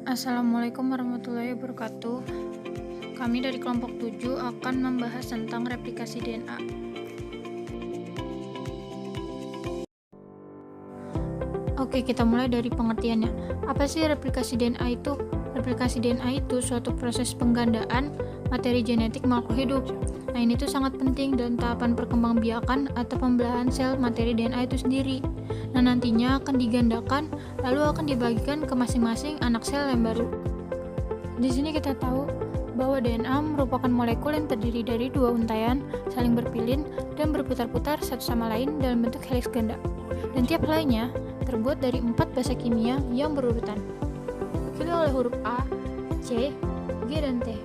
Assalamualaikum warahmatullahi wabarakatuh. Kami dari kelompok 7 akan membahas tentang replikasi DNA. Oke, kita mulai dari pengertiannya. Apa sih replikasi DNA itu? Replikasi DNA itu suatu proses penggandaan materi genetik makhluk hidup. Nah, ini tuh sangat penting dalam tahapan perkembangbiakan atau pembelahan sel materi DNA itu sendiri. Nah, nantinya akan digandakan lalu akan dibagikan ke masing-masing anak sel yang baru. Di sini kita tahu bahwa DNA merupakan molekul yang terdiri dari dua untaian saling berpilin dan berputar-putar satu sama lain dalam bentuk heliks ganda. Dan tiap helainya terbuat dari 4 basa kimia yang berurutan, diwakili oleh huruf A, C, G, dan T.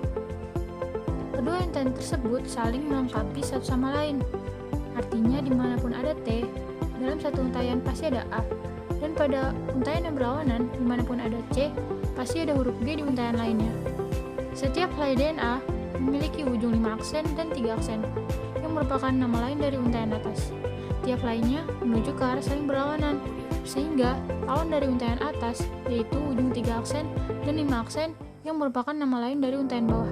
Kedua untaian tersebut saling melengkapi satu sama lain. Artinya dimanapun ada T, dalam satu untaian pasti ada A. Dan pada untaian yang berlawanan, dimanapun ada C, pasti ada huruf G di untaian lainnya. Setiap helai DNA memiliki ujung 5 aksen dan 3 aksen, yang merupakan nama lain dari untaian atas. Tiap lainnya menuju ke arah saling berlawanan, sehingga lawan dari untaian atas yaitu ujung 3 aksen dan 5 aksen yang merupakan nama lain dari untaian bawah.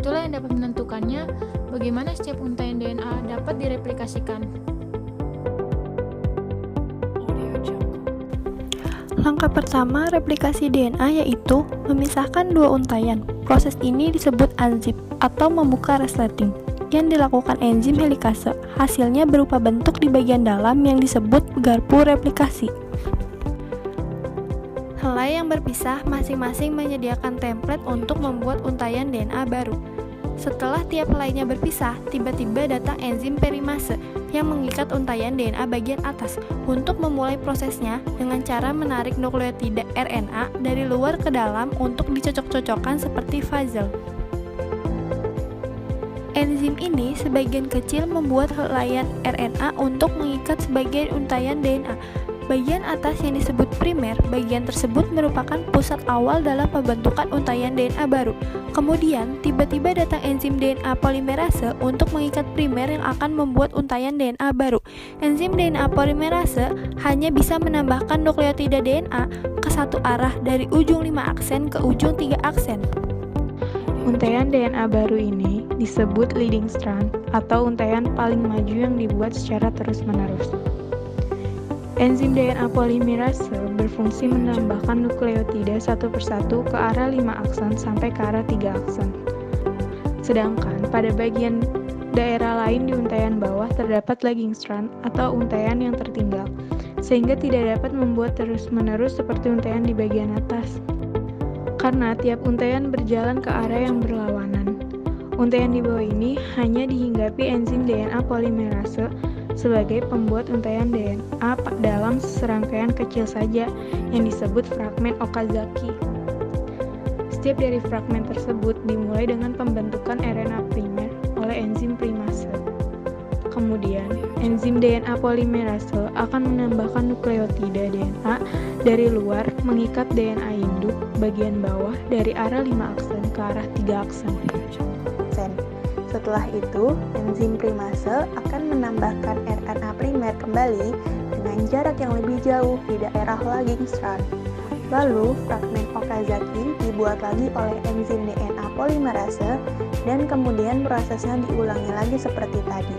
Itulah yang dapat menentukannya bagaimana setiap untaian DNA dapat direplikasikan. Langkah pertama replikasi DNA yaitu memisahkan dua untaian. Proses ini disebut unzip atau membuka resleting yang dilakukan enzim helikase. Hasilnya berupa bentuk di bagian dalam yang disebut garpu replikasi. Helai yang berpisah masing-masing menyediakan template untuk membuat untaian DNA baru. Setelah tiap helainya berpisah, tiba-tiba datang enzim perimase yang mengikat untaian DNA bagian atas untuk memulai prosesnya dengan cara menarik nukleotida RNA dari luar ke dalam untuk dicocok-cocokkan seperti puzzle. Enzim ini sebagian kecil membuat helaian RNA untuk mengikat sebagian untaian DNA. Bagian atas yang disebut primer, bagian tersebut merupakan pusat awal dalam pembentukan untaian DNA baru. Kemudian, tiba-tiba datang enzim DNA polimerase untuk mengikat primer yang akan membuat untaian DNA baru. Enzim DNA polimerase hanya bisa menambahkan nukleotida DNA ke satu arah dari ujung 5 aksen ke ujung 3 aksen. Untaian DNA baru ini disebut leading strand atau untaian paling maju yang dibuat secara terus-menerus. Enzim DNA polimerase berfungsi menambahkan nukleotida satu persatu ke arah 5 aksen sampai ke arah 3 aksen. Sedangkan pada bagian daerah lain di untaian bawah terdapat lagging strand atau untaian yang tertinggal, sehingga tidak dapat membuat terus-menerus seperti untaian di bagian atas. Karena tiap untaian berjalan ke arah yang berlawanan. Untaian di bawah ini hanya dihinggapi enzim DNA polimerase sebagai pembuat untaian DNA dalam serangkaian kecil saja yang disebut fragmen Okazaki. Setiap dari fragmen tersebut dimulai dengan pembentukan RNA primer oleh enzim primase. Kemudian, enzim DNA polimerase akan menambahkan nukleotida DNA dari luar mengikat DNA induk bagian bawah dari arah 5 aksen ke arah 3 aksen. Setelah itu, enzim primase akan menambahkan RNA primer kembali dengan jarak yang lebih jauh di daerah lagging strand. Lalu, fragmen Okazaki dibuat lagi oleh enzim DNA polimerase dan kemudian prosesnya diulangi lagi seperti tadi.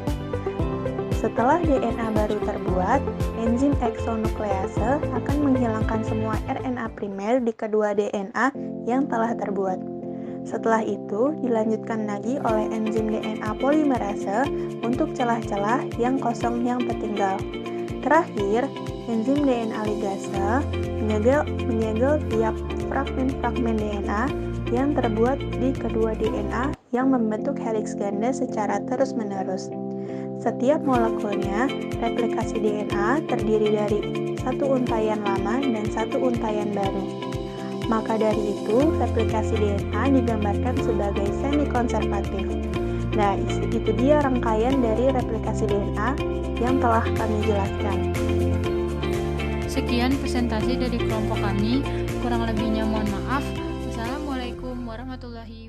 Setelah DNA baru terbuat, enzim eksonuklease akan menghilangkan semua RNA primer di kedua DNA yang telah terbuat. Setelah itu, dilanjutkan lagi oleh enzim DNA polimerase untuk celah-celah yang kosong yang tertinggal. Terakhir, enzim DNA ligase menyegel tiap fragmen-fragmen DNA yang terbuat di kedua DNA yang membentuk heliks ganda secara terus-menerus. Setiap molekulnya, replikasi DNA terdiri dari satu untaian lama dan satu untaian baru. Maka dari itu, replikasi DNA digambarkan sebagai semi-konservatif. Nah, itu dia rangkaian dari replikasi DNA yang telah kami jelaskan. Sekian presentasi dari kelompok kami, kurang lebihnya mohon maaf. Wassalamualaikum warahmatullahi wabarakatuh.